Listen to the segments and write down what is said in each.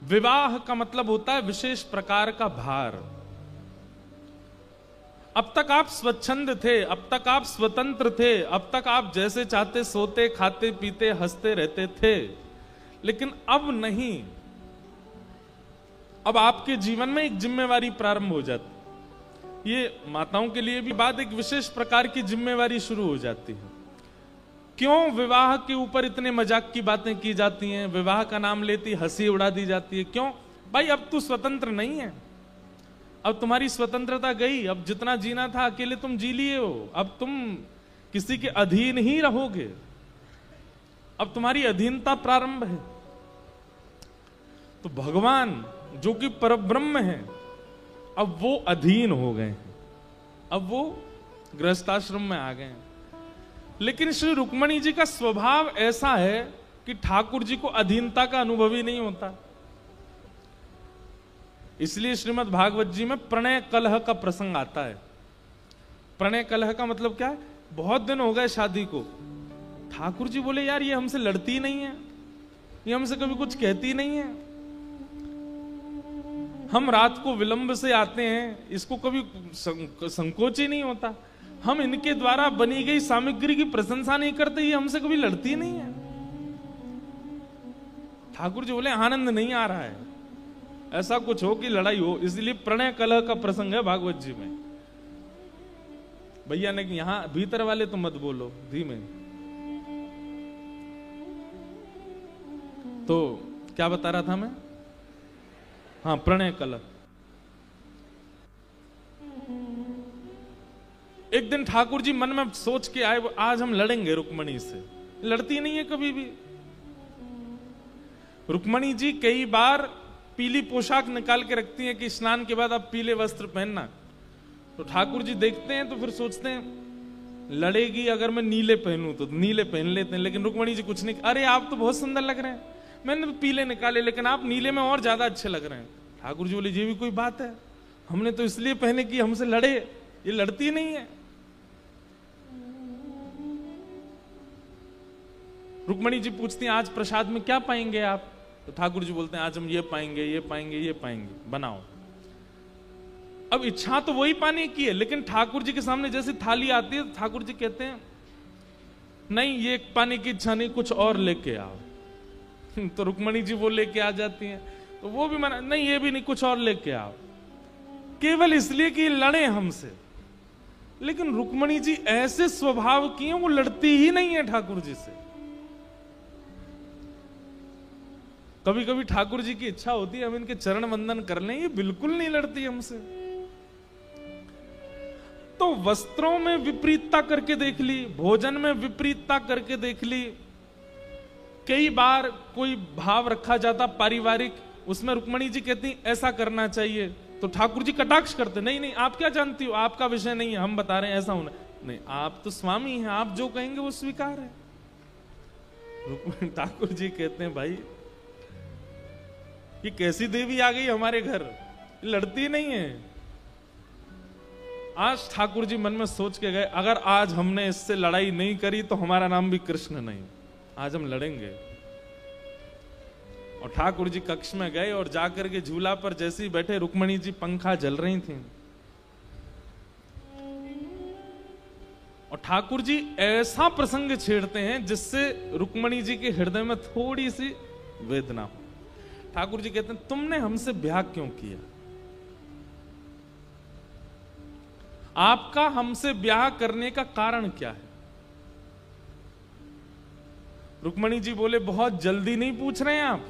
विवाह का मतलब होता है विशेष प्रकार का भार। अब तक आप स्वच्छंद थे, अब तक आप स्वतंत्र थे, अब तक आप जैसे चाहते सोते खाते पीते हंसते रहते थे, लेकिन अब नहीं। अब आपके जीवन में एक जिम्मेवारी प्रारंभ हो जाती। ये माताओं के लिए भी बात, एक विशेष प्रकार की जिम्मेवारी शुरू हो जाती है। क्यों विवाह के ऊपर इतने मजाक की बातें की जाती हैं, विवाह का नाम लेती हंसी उड़ा दी जाती है? क्यों भाई, अब तू स्वतंत्र नहीं है, अब तुम्हारी स्वतंत्रता गई, अब जितना जीना था अकेले तुम जी लिए हो, अब तुम किसी के अधीन ही रहोगे, अब तुम्हारी अधीनता प्रारंभ है। तो भगवान जो कि परब्रह्म है, अब वो अधीन हो गए हैं, अब वो गृहस्थाश्रम में आ गए हैं। लेकिन श्री रुक्मणी जी का स्वभाव ऐसा है कि ठाकुर जी को अधीनता का अनुभव ही नहीं होता। इसलिए श्रीमद् भागवत जी में प्रणय कलह का प्रसंग आता है। प्रणय कलह का मतलब क्या है? बहुत दिन हो गए शादी को, ठाकुर जी बोले यार ये हमसे लड़ती नहीं है, ये हमसे कभी कुछ कहती नहीं है, हम रात को विलंब से आते हैं, इसको कभी संकोच ही नहीं होता, हम इनके द्वारा बनी गई सामग्री की प्रशंसा नहीं करते, ये हमसे कभी लड़ती नहीं है। ठाकुर जी बोले आनंद नहीं आ रहा है, ऐसा कुछ हो कि लड़ाई हो, इसलिए प्रणय कलह का प्रसंग है भागवत जी में। भैया ने यहां भीतर वाले तो मत बोलो, धीमे। तो क्या बता रहा था मैं? हाँ, प्रणय कलह। एक दिन ठाकुर जी मन में सोच के आए, आज हम लड़ेंगे रुक्मणी से। लड़ती नहीं है कभी भी। रुक्मणी जी कई बार पीली पोशाक निकाल के रखती हैं कि स्नान के बाद आप पीले वस्त्र पहनना। तो ठाकुर जी देखते हैं तो फिर सोचते हैं लड़ेगी अगर मैं नीले पहनूं तो नीले पहन लेते हैं। लेकिन रुक्मणी जी कुछ नहीं, अरे आप तो बहुत सुंदर लग रहे हैं, मैंने तो पीले निकाले लेकिन आप नीले में और ज्यादा अच्छे लग रहे हैं। ठाकुर जी बोले ये भी कोई बात है, हमने तो इसलिए पहने कि हमसे लड़े, ये लड़ती नहीं है। रुक्मणी जी पूछती हैं आज प्रसाद में क्या पाएंगे आप? तो ठाकुर जी बोलते हैं आज हम ये पाएंगे, ये पाएंगे, ये पाएंगे, बनाओ। अब इच्छा तो वही पाने की है, लेकिन ठाकुर जी के सामने जैसे थाली आती है ठाकुर जी कहते हैं नहीं ये पाने की इच्छा नहीं, कुछ और लेके आओ। तो रुक्मणी जी वो लेके आ जाती हैं, तो वो भी मना, नहीं ये भी नहीं, कुछ और लेके आओ, केवल इसलिए कि लड़े हमसे। लेकिन रुक्मणी जी ऐसे स्वभाव की हैं, वो लड़ती ही नहीं है ठाकुर जी से। कभी कभी ठाकुर जी की इच्छा होती है हम इनके चरण वंदन कर लें, ये बिल्कुल नहीं लड़ती हमसे। तो वस्त्रों में विपरीतता करके देख ली, भोजन में विपरीतता करके देख ली, कई बार कोई भाव रखा जाता पारिवारिक, उसमें रुक्मणी जी कहती ऐसा करना चाहिए, तो ठाकुर जी कटाक्ष करते नहीं नहीं आप क्या जानती हो, आपका विषय नहीं है, हम बता रहे हैं ऐसा होना नहीं, आप तो स्वामी हैं, आप जो कहेंगे वो स्वीकार है। ठाकुर जी कहते हैं भाई ये कैसी देवी आ गई हमारे घर, लड़ती नहीं है। आज ठाकुर जी मन में सोच के गए अगर आज हमने इससे लड़ाई नहीं करी तो हमारा नाम भी कृष्ण नहीं, आज हम लड़ेंगे। और ठाकुर जी कक्ष में गए और जाकर के झूला पर जैसे ही बैठे, रुक्मणी जी पंखा जल रही थी और ठाकुर जी ऐसा प्रसंग छेड़ते हैं जिससे रुक्मणी जी के हृदय में थोड़ी सी वेदना हो। ठाकुर जी कहते हैं तुमने हमसे ब्याह क्यों किया? आपका हमसे ब्याह करने का कारण क्या है? रुक्मणी जी बोले बहुत जल्दी नहीं पूछ रहे हैं आप,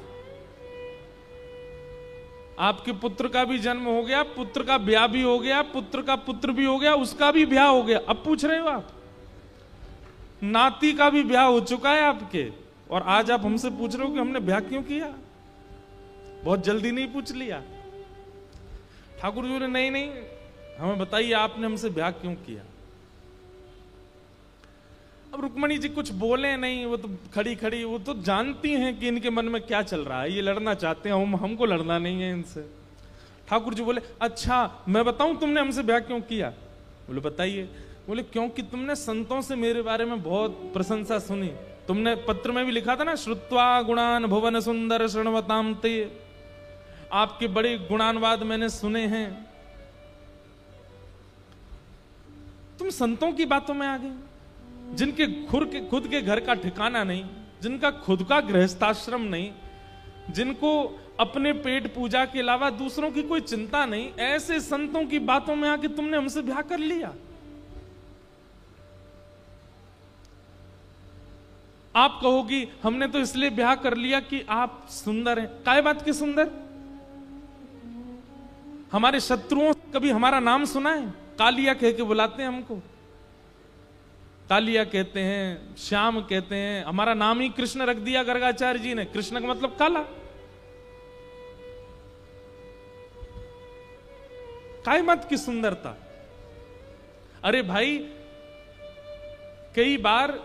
आपके पुत्र का भी जन्म हो गया, पुत्र का ब्याह भी हो गया, पुत्र का पुत्र भी हो गया, उसका भी ब्याह हो गया, अब पूछ रहे हो आप? नाती का भी ब्याह हो चुका है आपके, और आज आप हमसे पूछ रहे हो कि हमने ब्याह क्यों किया? बहुत जल्दी नहीं पूछ लिया? ठाकुर जी ने नहीं नहीं हमें बताइए आपने हमसे ब्याह क्यों किया? अब रुक्मणी जी कुछ बोले नहीं, वो तो खड़ी खड़ी वो तो जानती हैं कि इनके मन में क्या चल रहा है, ये लड़ना चाहते हैं, हमको लड़ना नहीं है इनसे। ठाकुर जी बोले अच्छा मैं बताऊं तुमने हमसे ब्याह क्यों किया? बोले बताइए। बोले क्योंकि तुमने संतों से मेरे बारे में बहुत प्रशंसा सुनी, तुमने पत्र में भी लिखा था ना, श्रुत्वा गुणान भुवन सुंदर शृण्वताम ते, आपके बड़े गुणानुवाद मैंने सुने हैं। तुम संतों की बातों में आ गए, जिनके खुद के घर का ठिकाना नहीं, जिनका खुद का गृहस्थाश्रम नहीं, जिनको अपने पेट पूजा के अलावा दूसरों की कोई चिंता नहीं, ऐसे संतों की बातों में आके तुमने हमसे ब्याह कर लिया। आप कहोगी हमने तो इसलिए ब्याह कर लिया कि आप सुंदर हैं। काय बात की सुंदर? हमारे शत्रुओं कभी हमारा नाम सुना है? कालिया कह के बुलाते हैं हमको, कालिया कहते हैं, श्याम कहते हैं। हमारा नाम ही कृष्ण रख दिया गर्गाचार्य जी ने। कृष्ण का मतलब काला। काय मत की सुंदरता। अरे भाई, कई बार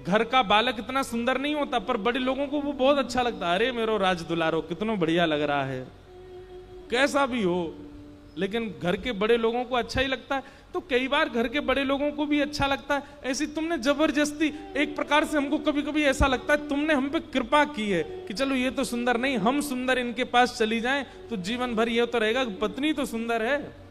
घर का बालक इतना सुंदर नहीं होता, पर बड़े लोगों को वो बहुत अच्छा लगता है। अरे मेरो राज दुलारो, कितना बढ़िया लग रहा है। कैसा भी हो, लेकिन घर के बड़े लोगों को अच्छा ही लगता है। तो कई बार घर के बड़े लोगों को भी अच्छा लगता है। ऐसी तुमने जबरदस्ती, एक प्रकार से हमको कभी कभी ऐसा लगता है तुमने हम पे कृपा की है कि चलो ये तो सुंदर नहीं, हम सुंदर इनके पास चली जाएं तो जीवन भर ये तो रहेगा, पत्नी तो सुंदर है।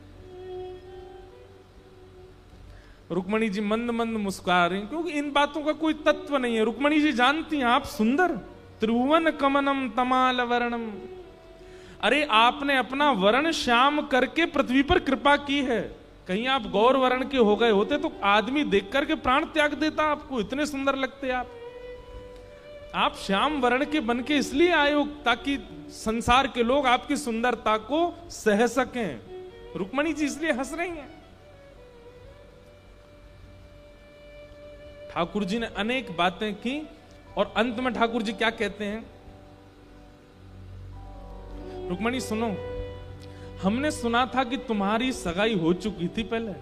रुक्मणी जी मंद मंद मुस्कुरा रही, क्योंकि इन बातों का कोई तत्व नहीं है। रुक्मणी जी जानती हैं आप सुंदर। त्रिभुवन कमनम तमाल वर्णम। अरे आपने अपना वर्ण श्याम करके पृथ्वी पर कृपा की है। कहीं आप गौर वर्ण के हो गए होते तो आदमी देख करके प्राण त्याग देता आपको, इतने सुंदर लगते आप श्याम वर्ण के बन के इसलिए आए हो ताकि संसार के लोग आपकी सुंदरता को सह सकें। रुक्मणी जी इसलिए हंस रही हैं। ठाकुर जी ने अनेक बातें की और अंत में ठाकुर जी क्या कहते हैं? रुक्मणी सुनो, हमने सुना था कि तुम्हारी सगाई हो चुकी थी पहले।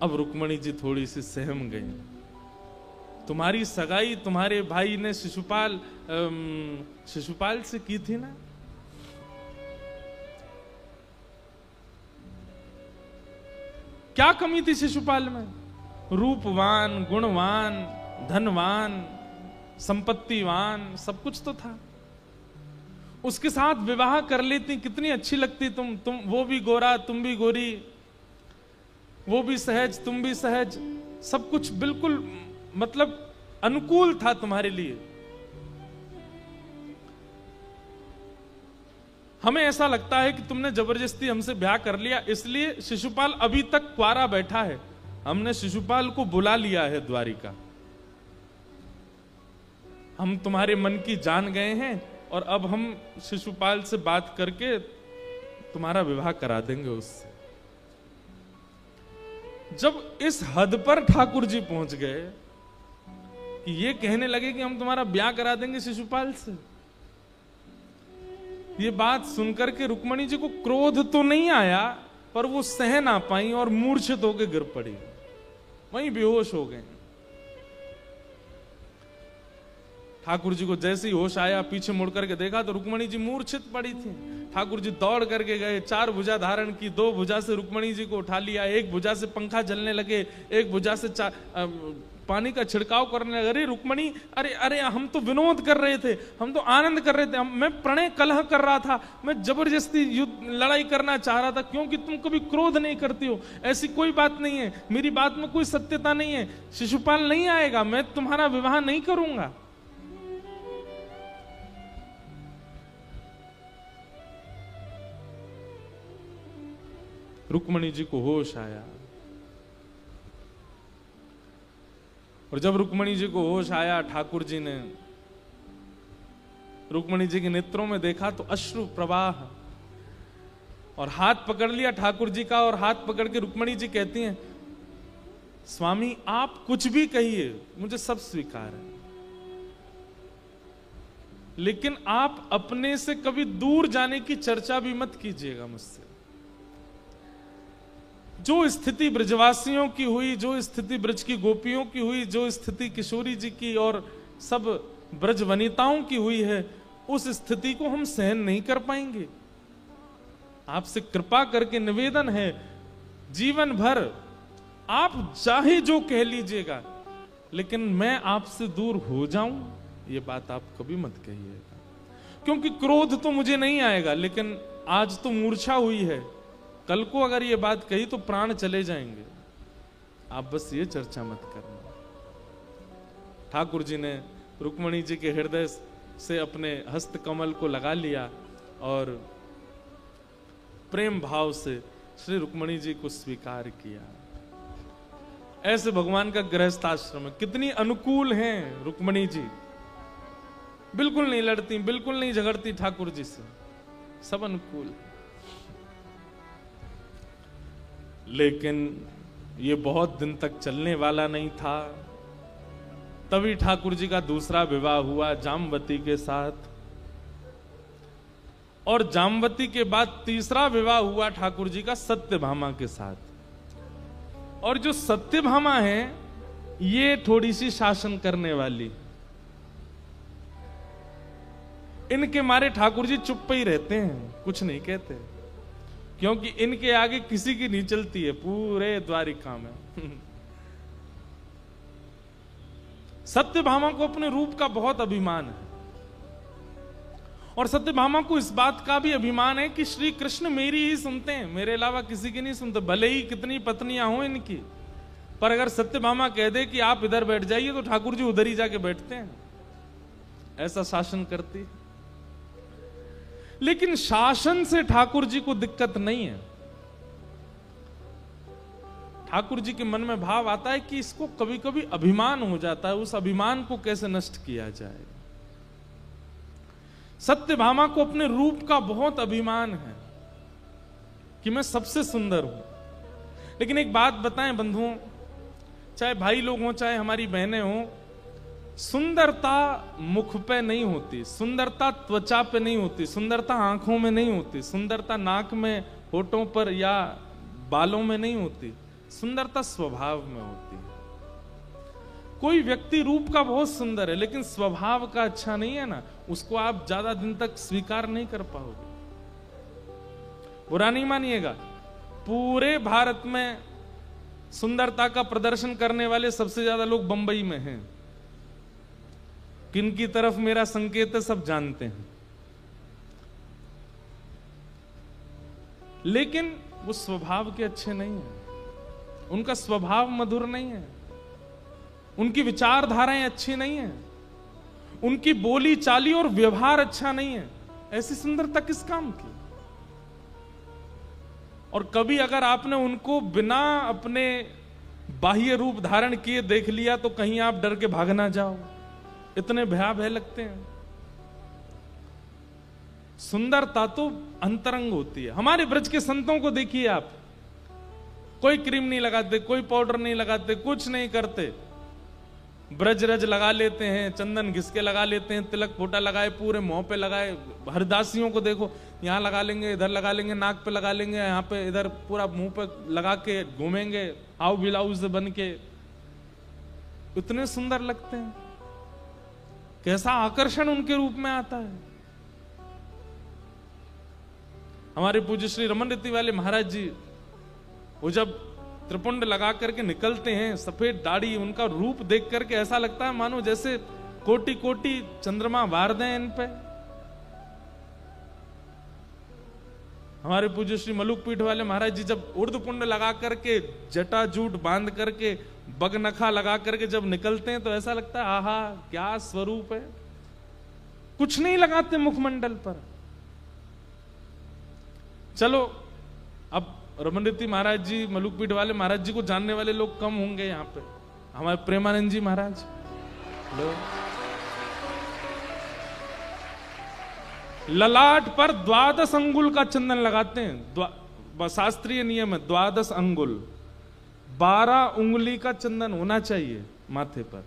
अब रुक्मणी जी थोड़ी सी सहम गई। तुम्हारी सगाई तुम्हारे भाई ने शिशुपाल से की थी ना? क्या कमी थी शिशुपाल में? रूपवान, गुणवान, धनवान, संपत्तिवान, सब कुछ तो था। उसके साथ विवाह कर लेती, कितनी अच्छी लगती तुम। वो भी गोरा, तुम भी गोरी, वो भी सहज, तुम भी सहज, सब कुछ बिल्कुल मतलब अनुकूल था तुम्हारे लिए। हमें ऐसा लगता है कि तुमने जबरदस्ती हमसे ब्याह कर लिया, इसलिए शिशुपाल अभी तक क्वारा बैठा है। हमने शिशुपाल को बुला लिया है द्वारिका। हम तुम्हारे मन की जान गए हैं और अब हम शिशुपाल से बात करके तुम्हारा विवाह करा देंगे उससे। जब इस हद पर ठाकुर जी पहुंच गए कि ये कहने लगे कि हम तुम्हारा ब्याह करा देंगे शिशुपाल से, ये बात सुनकर के रुक्मणी जी को क्रोध तो नहीं आया, पर वो सह ना पाई और मूर्छित होकर गिर पड़ी, वहीं बेहोश हो गए। ठाकुर जी को जैसे ही होश आया, पीछे मुड़ करके देखा तो रुक्मणी जी मूर्छित पड़ी थी। ठाकुर जी दौड़ करके गए, 4 भुजा धारण की, 2 भुजा से रुक्मणी जी को उठा लिया, 1 भुजा से पंखा चलने लगे, 1 भुजा से पानी का छिड़काव करने लगे। अरे रुक्मणी, अरे हम तो विनोद कर रहे थे, हम तो आनंद कर रहे थे, मैं प्रणय कलह कर रहा था, मैं जबरदस्ती लड़ाई करना चाह रहा था, क्योंकि तुम कभी क्रोध नहीं करती हो। ऐसी कोई बात नहीं है, मेरी बात में कोई सत्यता नहीं है। शिशुपाल नहीं आएगा, मैं तुम्हारा विवाह नहीं करूंगा। रुक्मणी जी को होश आया, और जब रुक्मणी जी को होश आया, ठाकुर जी ने रुक्मणी जी के नेत्रों में देखा तो अश्रु प्रवाह, और हाथ पकड़ लिया ठाकुर जी का, और हाथ पकड़ के रुक्मणी जी कहती हैं, स्वामी आप कुछ भी कहिए, मुझे सब स्वीकार है, लेकिन आप अपने से कभी दूर जाने की चर्चा भी मत कीजिएगा मुझसे। जो स्थिति ब्रजवासियों की हुई, जो स्थिति ब्रज की गोपियों की हुई, जो स्थिति किशोरी जी की और सब ब्रज वनिताओं की हुई है, उस स्थिति को हम सहन नहीं कर पाएंगे। आपसे कृपा करके निवेदन है, जीवन भर आप चाहे जो कह लीजिएगा, लेकिन मैं आपसे दूर हो जाऊं, ये बात आप कभी मत कहिएगा, क्योंकि क्रोध तो मुझे नहीं आएगा, लेकिन आज तो मूर्छा हुई है, कल को अगर ये बात कही तो प्राण चले जाएंगे। आप बस ये चर्चा मत करना। ठाकुर जी ने रुक्मणी जी के हृदय से अपने हस्त कमल को लगा लिया और प्रेम भाव से श्री रुक्मणी जी को स्वीकार किया। ऐसे भगवान का गृहस्थ आश्रम है। कितनी अनुकूल हैं रुक्मणी जी, बिल्कुल नहीं लड़ती, बिल्कुल नहीं झगड़ती ठाकुर जी से, सब अनुकूल। लेकिन ये बहुत दिन तक चलने वाला नहीं था। तभी ठाकुर जी का दूसरा विवाह हुआ जामवती के साथ, और जामवती के बाद तीसरा विवाह हुआ ठाकुर जी का सत्यभामा के साथ। और जो सत्यभामा है ये थोड़ी सी शासन करने वाली, इनके मारे ठाकुर जी चुप ही रहते हैं, कुछ नहीं कहते, क्योंकि इनके आगे किसी की नहीं चलती है पूरे द्वारिका में। सत्यभामा को अपने रूप का बहुत अभिमान है, और सत्यभामा को इस बात का भी अभिमान है कि श्री कृष्ण मेरी ही सुनते हैं, मेरे अलावा किसी की नहीं सुनते, भले ही कितनी पत्नियां हो इनकी। पर अगर सत्यभामा कह दे कि आप इधर बैठ जाइए तो ठाकुर जी उधर ही जाके बैठते हैं, ऐसा शासन करती है। लेकिन शासन से ठाकुर जी को दिक्कत नहीं है। ठाकुर जी के मन में भाव आता है कि इसको कभी कभी अभिमान हो जाता है, उस अभिमान को कैसे नष्ट किया जाए। सत्यभामा को अपने रूप का बहुत अभिमान है कि मैं सबसे सुंदर हूं। लेकिन एक बात बताएं बंधुओं, चाहे भाई लोग हों चाहे हमारी बहनें हों, सुंदरता मुख पे नहीं होती, सुंदरता त्वचा पे नहीं होती, सुंदरता आंखों में नहीं होती, सुंदरता नाक में, होठों पर या बालों में नहीं होती, सुंदरता स्वभाव में होती है। कोई व्यक्ति रूप का बहुत सुंदर है लेकिन स्वभाव का अच्छा नहीं है ना, उसको आप ज्यादा दिन तक स्वीकार नहीं कर पाओगे। बुरा नहीं मानिएगा, पूरे भारत में सुंदरता का प्रदर्शन करने वाले सबसे ज्यादा लोग बंबई में हैं। किन की तरफ मेरा संकेत है सब जानते हैं, लेकिन वो स्वभाव के अच्छे नहीं है, उनका स्वभाव मधुर नहीं है, उनकी विचारधाराएं अच्छी नहीं है, उनकी बोली चाली और व्यवहार अच्छा नहीं है। ऐसी सुंदरता किस काम की? और कभी अगर आपने उनको बिना अपने बाह्य रूप धारण किए देख लिया तो कहीं आप डर के भाग ना जाओ, इतने भयावह लगते हैं। सुंदरता तो अंतरंग होती है। हमारे ब्रज के संतों को देखिए आप, कोई क्रीम नहीं लगाते, कोई पाउडर नहीं लगाते, कुछ नहीं करते, ब्रज रज लगा लेते हैं, चंदन घिसके लगा लेते हैं, तिलक फोटा लगाए, पूरे मुंह पे लगाए। हरदासियों को देखो, यहाँ लगा लेंगे, इधर लगा लेंगे, नाक पे लगा लेंगे, यहाँ पे, इधर पूरा मुंह पे लगा के घूमेंगे, हाउ ब्लाउज बन के, इतने सुंदर लगते हैं। कैसा आकर्षण उनके रूप में आता है। हमारे पूज्य श्री रमन रीति वाले महाराज जी, वो जब त्रिपुंड लगा करके निकलते हैं, सफेद दाढ़ी, उनका रूप देख करके ऐसा लगता है मानो जैसे कोटि कोटि चंद्रमा वार दें इन पे। हमारे पूज्य श्री मलुक पीठ वाले महाराज जी जब उर्दपुंड लगा करके, जटा जूट बांध करके, बगनखा लगा करके जब निकलते हैं तो ऐसा लगता है आहा क्या स्वरूप है। कुछ नहीं लगाते मुखमंडल पर। चलो अब रमन रीति महाराज जी, मलुक पीठ वाले महाराज जी को जानने वाले लोग कम होंगे यहाँ पे। हमारे प्रेमानंद जी महाराज ललाट पर 12 अंगुल का चंदन लगाते हैं। शास्त्रीय नियम है 12 अंगुल, 12 उंगली का चंदन होना चाहिए माथे पर।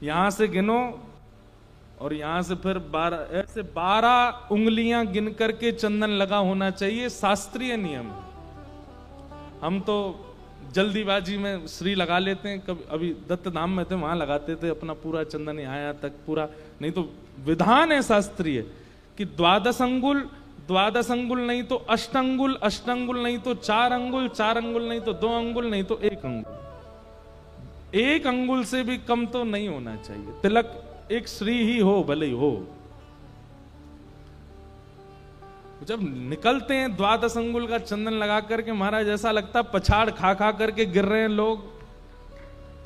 यहां से गिनो और यहां से फिर 12, ऐसे 12 उंगलियां गिन करके चंदन लगा होना चाहिए, शास्त्रीय नियम है। हम तो जल्दीबाजी में श्री लगा लेते हैं। कभी अभी दत्त धाम में थे, वहां लगाते थे अपना पूरा चंदन यहाँ तक पूरा, नहीं तो विधान है शास्त्रीय कि 12 अंगुल, 12 अंगुल नहीं तो 8 अंगुल, 8 अंगुल नहीं तो 4 अंगुल, 4 अंगुल नहीं तो 2 अंगुल, नहीं तो 1 अंगुल। एक अंगुल से भी कम तो नहीं होना चाहिए। तिलक एक श्री ही हो, भले ही हो। जब निकलते हैं 12 अंगुल का चंदन लगा करके, महाराज ऐसा लगता पछाड़ खा खा करके गिर रहे हैं लोग।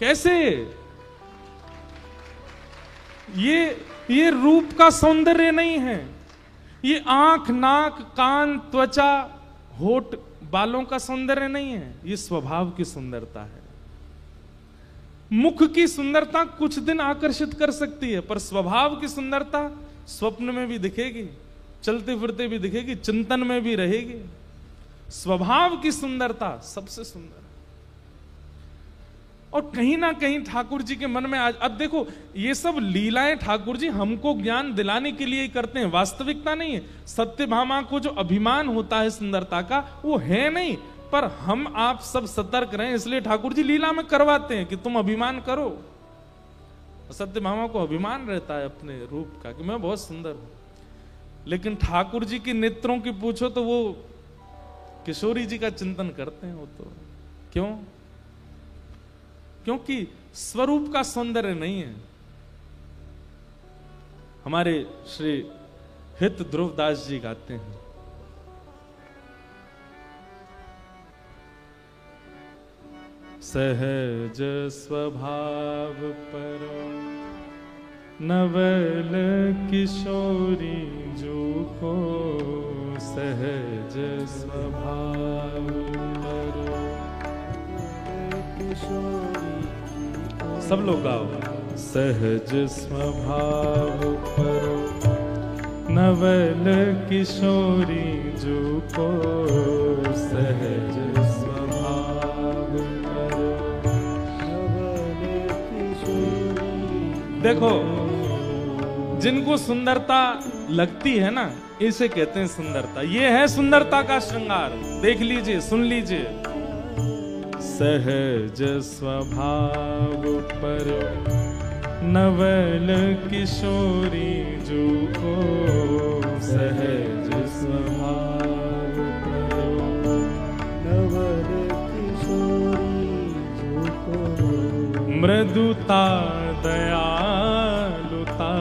कैसे? ये रूप का सौंदर्य नहीं है, ये आंख, नाक, कान, त्वचा, होठ, बालों का सौंदर्य नहीं है, ये स्वभाव की सुंदरता है। मुख की सुंदरता कुछ दिन आकर्षित कर सकती है, पर स्वभाव की सुंदरता स्वप्न में भी दिखेगी, चलते फिरते भी दिखेगी, चिंतन में भी रहेगी। स्वभाव की सुंदरता सबसे सुंदर। और कहीं ना कहीं ठाकुर जी के मन में आज, अब देखो ये सब लीलाएं ठाकुर जी हमको ज्ञान दिलाने के लिए ही करते हैं, वास्तविकता नहीं है। सत्यभामा को जो अभिमान होता है सुंदरता का, वो है नहीं, पर हम आप सब सतर्क रहें इसलिए ठाकुर जी लीला में करवाते हैं कि तुम अभिमान करो। सत्यभामा को अभिमान रहता है अपने रूप का कि मैं बहुत सुंदर हूं, लेकिन ठाकुर जी के नेत्रों की पूछो तो वो किशोरी जी का चिंतन करते हैं। वो तो क्यों? क्योंकि स्वरूप का सौंदर्य नहीं है। हमारे श्री हित ध्रुवदास जी गाते हैं, सहज स्वभाव पर नवल किशोरी जो को, सहज स्वभाव पर किशोरी। सब लोग गाओ। सहज स्वभाव पर नवल किशोरी जो को, सहज स्वभाव पर नवल किशोरी। देखो जिनको सुंदरता लगती है ना, इसे कहते हैं सुंदरता। ये है सुंदरता का श्रृंगार। देख लीजिए, सुन लीजिए। सहज स्वभाव पर नवल किशोरी जो को, सहज स्वभाव पर नवल किशोरी जो को। मृदुता दयालुता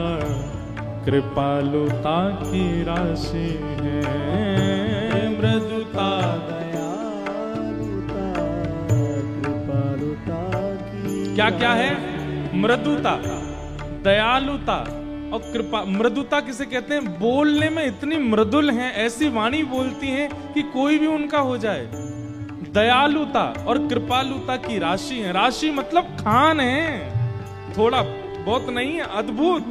कृपालुता की राशि है। मृदुता क्या क्या है? मृदुता, दयालुता और कृपा। मृदुता किसे कहते हैं? बोलने में इतनी मृदुल हैं, ऐसी वाणी बोलती हैं कि कोई भी उनका हो जाए। दयालुता और कृपालुता की राशि है। राशि मतलब खान है, थोड़ा बहुत नहीं है, अद्भुत।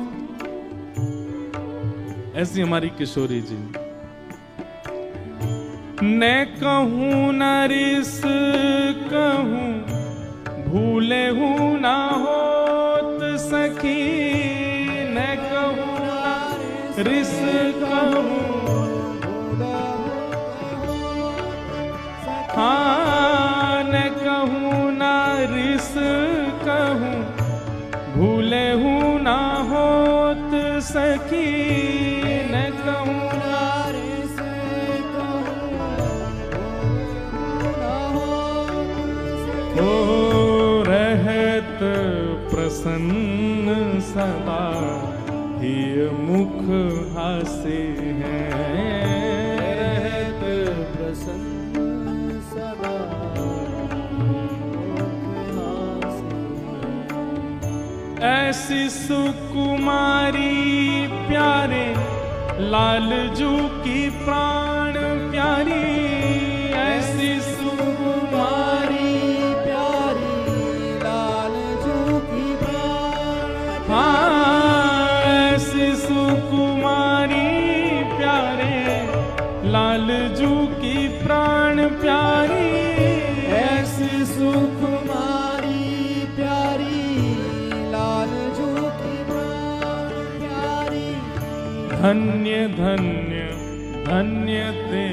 ऐसी हमारी किशोरी जी। न कहूं न रिस कहूं, भूले हूं ना होत सखी। न कहूं ना रिस कहूं, हाँ न कहूं ना रिस कहूं, भूले हूं ना होत सखी। न कहूं ना रिस कहूं, प्रसन्न सदा ही मुख हासे हैं। रहत प्रसन्न सदा मुख हासे हैं। ऐसी सुकुमारी प्यारे लालजू की प्राण प्यारी। ऐसी सुकुमारी ऐसी सुकुमारी प्यारे लालजू की प्राण प्यारी। ऐसी सुकुमारी प्यारी लालजू की प्राण प्यारी। धन्य धन्य धन्य ते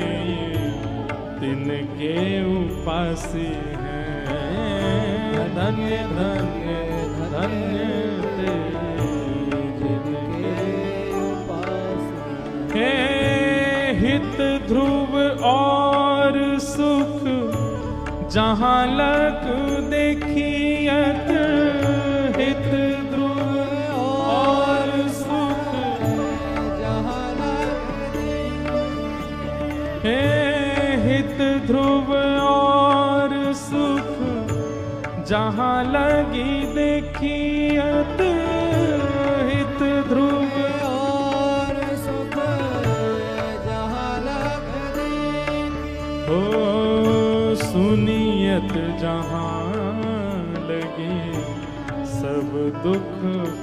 तिनके उपासी हैं। धन्य धन्य धन्य हित ध्रुव और सुख जहां लग देखियत जहां लगी देखी हित ध्रुव और सुख जहाँ लग देखी। हो सुनियत जहां लगी सब दुख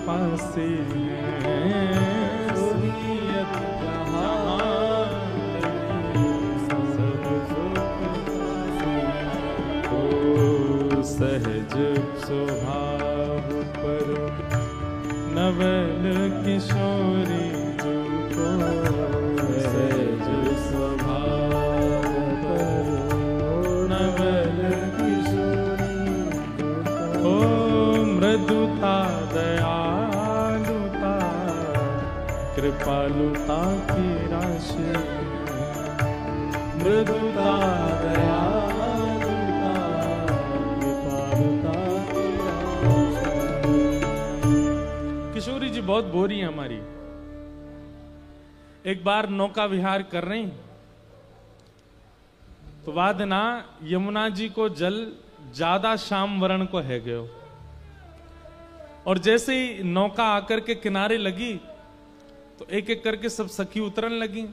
पासे हैं। सुनियत जहां लगी सब दुख पासे हैं। हो सहज स्वभाव पर नवल किशोरी जो को सहज स्वभाव पर नवल किशोरी ओ मृदुता दयालुता कृपालुता की राशि। मृदुता दयालुता कृपालुता की राशि। किशोरी जी बहुत बोरी है हमारी। एक बार नौका विहार कर रही तो बाद ना यमुना जी को जल ज्यादा श्याम वर्ण को है गयो और जैसे ही नौका आकर के किनारे लगी तो एक एक करके सब सखी उतरन लगी।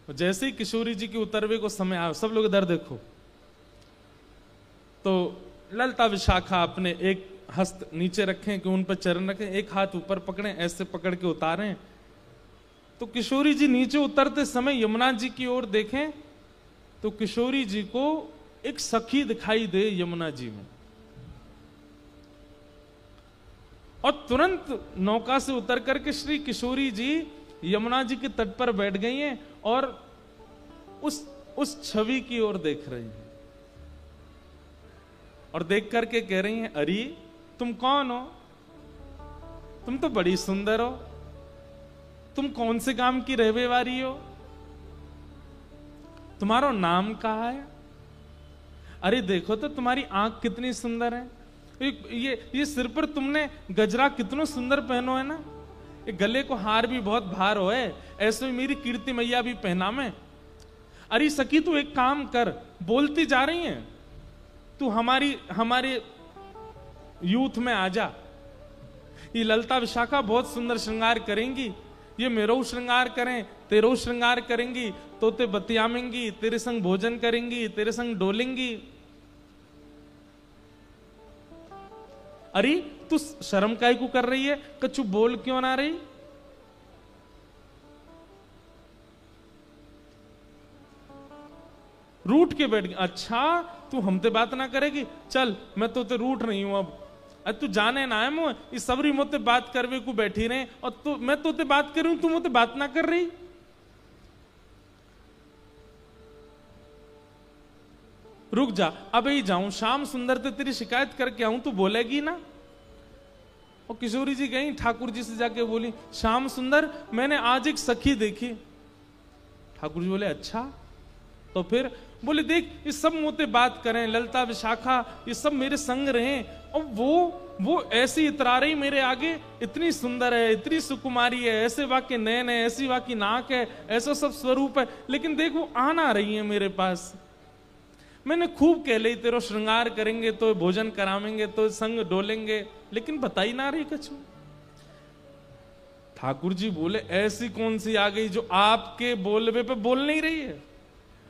और जैसे ही किशोरी जी के उतरवे को समय आया, सब लोग इधर देखो, तो ललता विशाखा अपने एक हस्त नीचे रखें कि उन पर चरण रखें, एक हाथ ऊपर पकड़े, ऐसे पकड़ के उतारें। तो किशोरी जी नीचे उतरते समय यमुना जी की ओर देखें तो किशोरी जी को एक सखी दिखाई दे यमुना जी में। और तुरंत नौका से उतर करके श्री किशोरी जी यमुना जी के तट पर बैठ गई हैं और उस छवि की ओर देख रही हैं और देख करके कह रही हैं, अरे तुम कौन हो? तुम तो बड़ी सुंदर हो। तुम कौन से गांव की रहने वाली हो? तुम्हारा नाम कहा है? अरे देखो तो तुम्हारी आंख कितनी सुंदर है। ये सिर पर तुमने गजरा कितना सुंदर पहनो है ना। ये गले को हार भी बहुत भार हो है, ऐसे में मेरी कीर्ति मैया भी पहना में। अरे सखी तू एक काम कर, बोलती जा रही है, तू हमारे यूथ में आ जा। ये ललता विशाखा बहुत सुंदर श्रृंगार करेंगी, ये मेरो श्रृंगार करें, तेरो श्रृंगार करेंगी, तो ते बतियामेंगी, तेरे संग भोजन करेंगी, तेरे संग डोलेंगी। अरे तू शर्म काहे को कर रही है? कछु बोल क्यों ना रही? रूठ के बैठ गई। अच्छा तू हमते बात ना करेगी, चल मैं तो ते रूठ रही हूं अब। अरे तू जाने ना है मुझे, इस सबरी मुझे बात करवे को बैठी रहे और तू मैं तो ते बात कर रही हूं, तू मुझे बात ना कर रही। रुक जा, अब ही जाऊं, श्याम सुंदर ते तेरी शिकायत करके आऊं, तू बोलेगी ना? और किशोरी जी गई ठाकुर जी से जाके बोली, श्याम सुंदर मैंने आज एक सखी देखी। ठाकुर जी बोले अच्छा, तो फिर बोले देख ये सब मोते बात करें, ललता विशाखा ये सब मेरे संग रहे और वो ऐसी इतरा रही मेरे आगे, इतनी सुंदर है, इतनी सुकुमारी है, ऐसे वाक्य नयन है, ऐसी वाक्य नाक है, ऐसा सब स्वरूप है, लेकिन देख वो आ ना रही है मेरे पास। मैंने खूब कह ली तेरो श्रृंगार करेंगे तो भोजन करावेंगे तो संग डोलेंगे, लेकिन बताई ना रही कछु। ठाकुर जी बोले ऐसी कौन सी आ गई जो आपके बोलवे पे बोल नहीं रही है?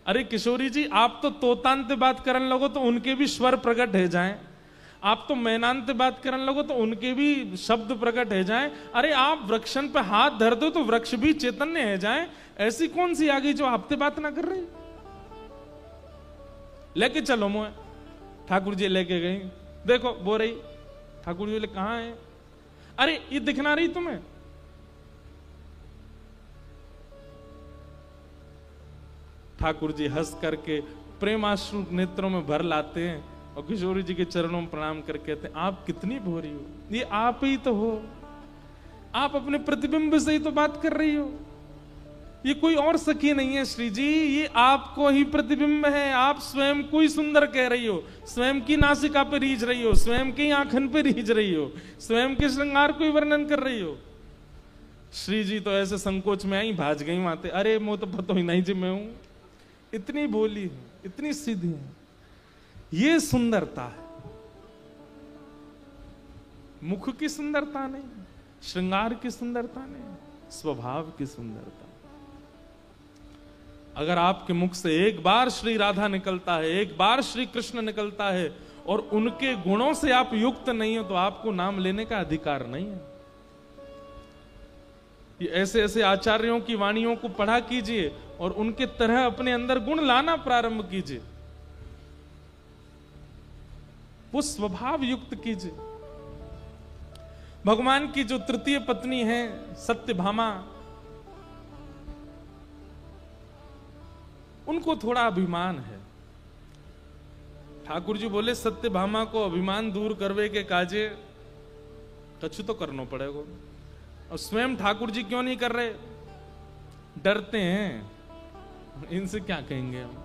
अरे किशोरी जी आप तो तोतांत बात करने लगो तो उनके भी स्वर प्रकट है जाएं, आप तो मैनांत बात करने लगो तो उनके भी शब्द प्रकट है जाएं। अरे आप वृक्षन पे हाथ धर दो तो वृक्ष भी चैतन्य है जाएं। ऐसी कौन सी आ गई जो आपसे बात ना कर रही? लेके चलो मोए। ठाकुर जी लेके गई, देखो बो रही। ठाकुर जी बोले कहां है? अरे ये दिखना रही तुम्हें? ठाकुर जी हंस करके प्रेमाश्रु नेत्रों में भर लाते हैं और किशोरी जी के चरणों में प्रणाम करके कहते हैं आप कितनी भोरी हो, ये आप ही तो हो, आप अपने प्रतिबिंब से ही तो बात कर रही हो, ये कोई और सखी नहीं है श्री जी, ये आपको ही प्रतिबिंब है, आप स्वयं को ही सुंदर कह रही हो, स्वयं की नासिका पे रीझ रही हो, स्वयं की आंखन पे रीझ रही हो, स्वयं के श्रृंगार को ही वर्णन कर रही हो। श्री जी तो ऐसे संकोच में आई, भाज गई माते, अरे मुझे तो पता ही नहीं जी मैं हूं, इतनी बोली है, इतनी सीधी है, ये सुंदरता है। मुख की सुंदरता नहीं, श्रृंगार की सुंदरता नहीं, स्वभाव की सुंदरता। अगर आपके मुख से एक बार श्री राधा निकलता है, एक बार श्री कृष्ण निकलता है और उनके गुणों से आप युक्त नहीं हो, तो आपको नाम लेने का अधिकार नहीं है। ये ऐसे ऐसे आचार्यों की वाणियों को पढ़ा कीजिए और उनके तरह अपने अंदर गुण लाना प्रारंभ कीजिए, वो स्वभाव युक्त कीजिए। भगवान की जो तृतीय पत्नी है सत्यभामा, उनको थोड़ा अभिमान है। ठाकुर जी बोले सत्यभामा को अभिमान दूर करवे के काजे कछु तो करना पड़ेगा। और स्वयं ठाकुर जी क्यों नहीं कर रहे? डरते हैं, इनसे क्या कहेंगे हम।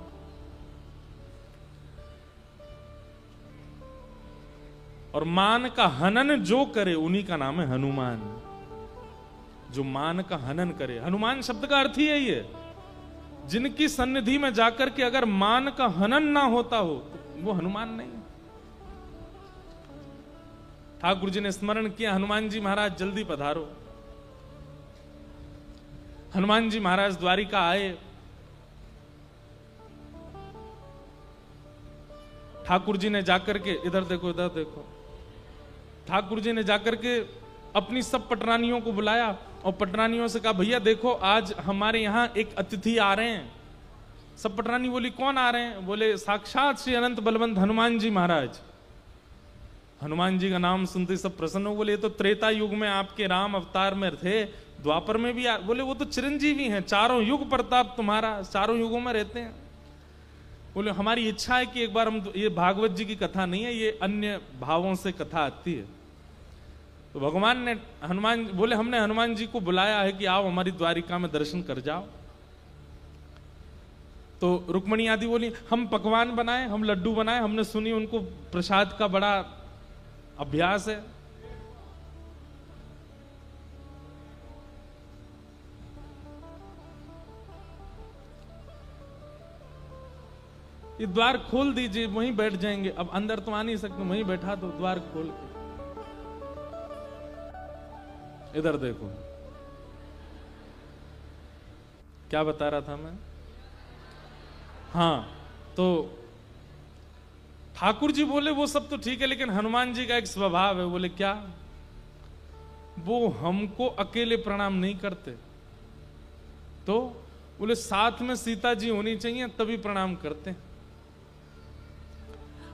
और मान का हनन जो करे उन्हीं का नाम है हनुमान। जो मान का हनन करे, हनुमान शब्द का अर्थ ही है ये, जिनकी सन्निधि में जाकर के अगर मान का हनन ना होता हो तो वो हनुमान नहीं। ठाकुर जी ने स्मरण किया, हनुमान जी महाराज जल्दी पधारो। हनुमान जी महाराज द्वारिका आए। ठाकुर जी ने जाकर के, इधर देखो इधर देखो, ठाकुर जी ने जाकर के अपनी सब पटरानियों को बुलाया और पटरानियों से कहा भैया देखो आज हमारे यहाँ एक अतिथि आ रहे हैं। सब पटरानी बोली कौन आ रहे हैं? बोले साक्षात श्री अनंत बलवंत हनुमान जी महाराज। हनुमान जी का नाम सुनते सब प्रसन्न हो, बोले ये तो त्रेता युग में आपके राम अवतार में थे, द्वापर में भी बोले वो तो चिरंजीवी हैं, चारों युग प्रताप तुम्हारा, चारों युगों में रहते हैं। बोले हमारी इच्छा है कि एक बार हम, ये भागवत जी की कथा नहीं है, ये अन्य भावों से कथा आती है। तो भगवान ने हनुमान बोले हमने हनुमान जी को बुलाया है कि आओ हमारी द्वारिका में दर्शन कर जाओ। तो रुक्मणी आदि बोली हम पकवान बनाए, हम लड्डू बनाए, हमने सुनी उनको प्रसाद का बड़ा अभ्यास है। ये द्वार खोल दीजिए, वहीं बैठ जाएंगे। अब अंदर तो आ नहीं सकते, वहीं बैठा दो द्वार खोल के। इधर देखो, क्या बता रहा था मैं? हाँ, तो ठाकुर जी बोले वो सब तो ठीक है, लेकिन हनुमान जी का एक स्वभाव है। बोले क्या? वो हमको अकेले प्रणाम नहीं करते, तो बोले साथ में सीता जी होनी चाहिए तभी प्रणाम करते हैं।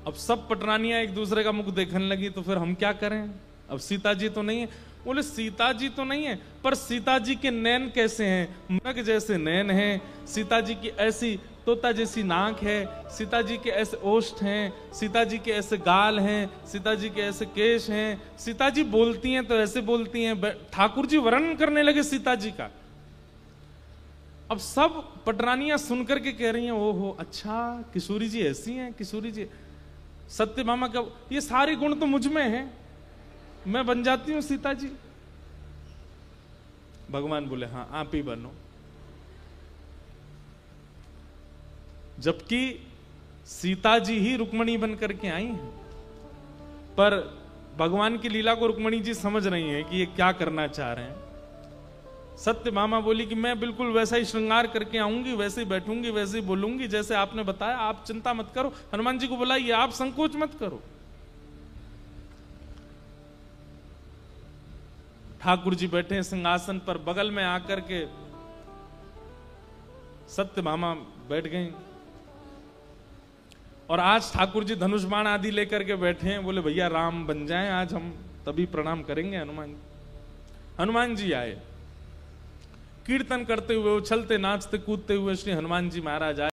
अब सब पटरानियां एक दूसरे का मुख देखने लगी, तो फिर हम क्या करें? अब सीता जी तो नहीं है। बोले सीता जी तो नहीं है, पर सीता जी के नैन कैसे हैं? मृग जैसे नैन हैं, सीता जी की ऐसी तोता जैसी नाक है, सीता जी के ऐसे ओष्ठ हैं, सीता जी के ऐसे गाल हैं, सीता जी के ऐसे केश हैं, सीता जी बोलती हैं तो ऐसे बोलती हैं। ठाकुर जी वर्णन करने लगे सीता जी का। अब सब पटरानियां सुनकर के कह रही हैं ओहो अच्छा किशोरी जी ऐसी हैं, किशोरी जी। सत्यभामा का ये सारे गुण तो मुझ में हैं, मैं बन जाती हूं सीता जी। भगवान बोले हाँ आप ही बनो। जबकि सीता जी ही रुक्मणी बन करके आई हैं, पर भगवान की लीला को रुक्मणी जी समझ रही हैं कि ये क्या करना चाह रहे हैं। सत्यभामा बोली कि मैं बिल्कुल वैसा ही श्रृंगार करके आऊंगी, वैसे ही बैठूंगी, वैसे ही बोलूंगी जैसे आपने बताया, आप चिंता मत करो। हनुमान जी को बुलाइए, आप संकोच मत करो। ठाकुर जी बैठे सिंहासन पर, बगल में आकर के सत्यभामा बैठ गई। और आज ठाकुर जी धनुष बाण आदि लेकर के बैठे हैं। बोले भैया राम बन जाएं आज हम, तभी प्रणाम करेंगे हनुमान जी। हनुमान जी आए, कीर्तन करते हुए, उछलते नाचते कूदते हुए श्री हनुमान जी महाराज आए।